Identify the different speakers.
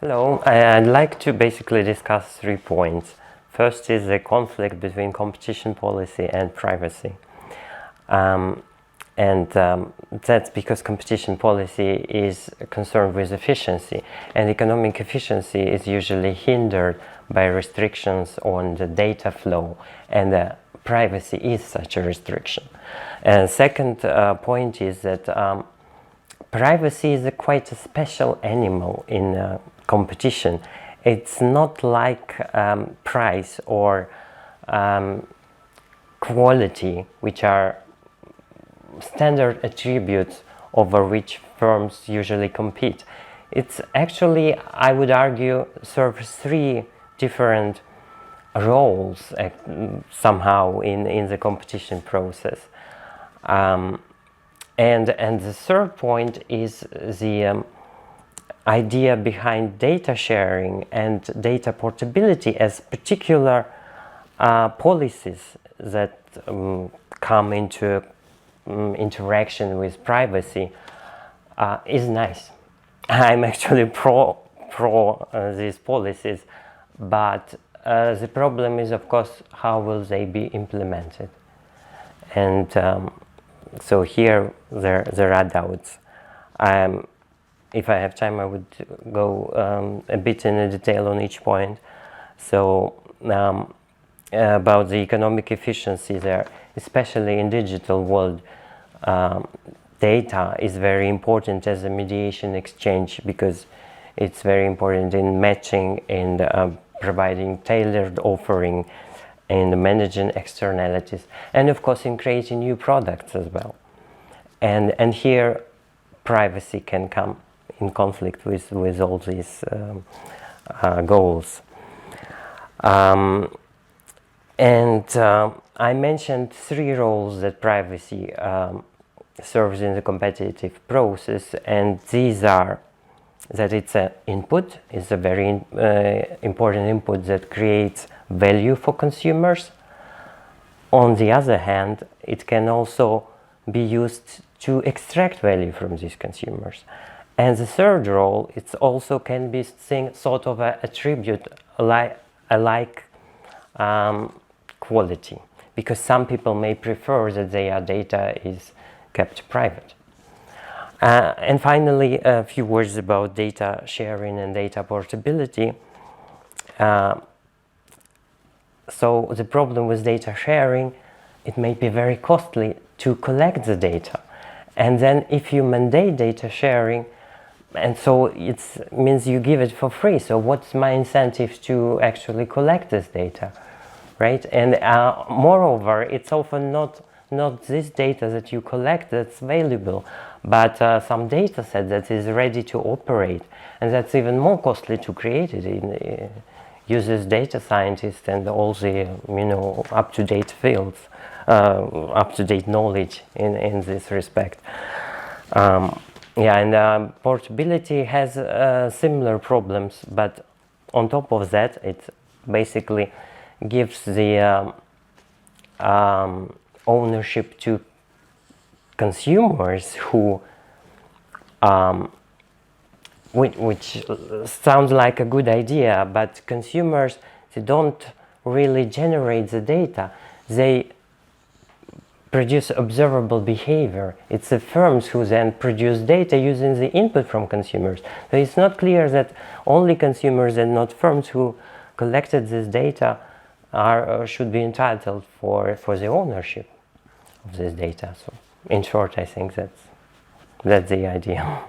Speaker 1: Hello, I'd like to basically discuss 3 points. First is the conflict between competition policy and privacy. That's because competition policy is concerned with efficiency, and economic efficiency is usually hindered by restrictions on the data flow, and privacy is such a restriction. And second point is that privacy is quite a special animal in competition. It's not like price or quality, which are standard attributes over which firms usually compete. It's actually, I would argue, serves 3 different roles somehow in the competition process. And the third point is the idea behind data sharing and data portability as particular policies that come into interaction with privacy is nice. I'm actually pro these policies, but the problem is, of course, how will they be implemented? And so here there are doubts. If I have time, I would go a bit in detail on each point. So about the economic efficiency there, especially in digital world, data is very important as a mediation exchange, because it's very important in matching and providing tailored offering and managing externalities, and of course in creating new products as well. And here privacy can come in conflict with all these goals. I mentioned 3 roles that privacy serves in the competitive process, and these are that it's an input, it's a very important input that creates value for consumers. On the other hand, it can also be used to extract value from these consumers. And the third role, it also can be seen sort of an attribute like quality, because some people may prefer that their data is kept private. And finally, a few words about data sharing and data portability. So the problem with data sharing, it may be very costly to collect the data. And then if you mandate data sharing, and so it means you give it for free. So what's my incentive to actually collect this data, right? And moreover, it's often not this data that you collect that's valuable, but some data set that is ready to operate, and that's even more costly to create it. It uses data scientists and all the up-to-date fields, up-to-date knowledge in this respect. And portability has similar problems, but on top of that, it basically gives the ownership to consumers who, which sounds like a good idea, but consumers, they don't really generate the data. They produce observable behavior. It's the firms who then produce data using the input from consumers. So it's not clear that only consumers and not firms who collected this data should be entitled for the ownership of this data. So in short, I think that's the idea.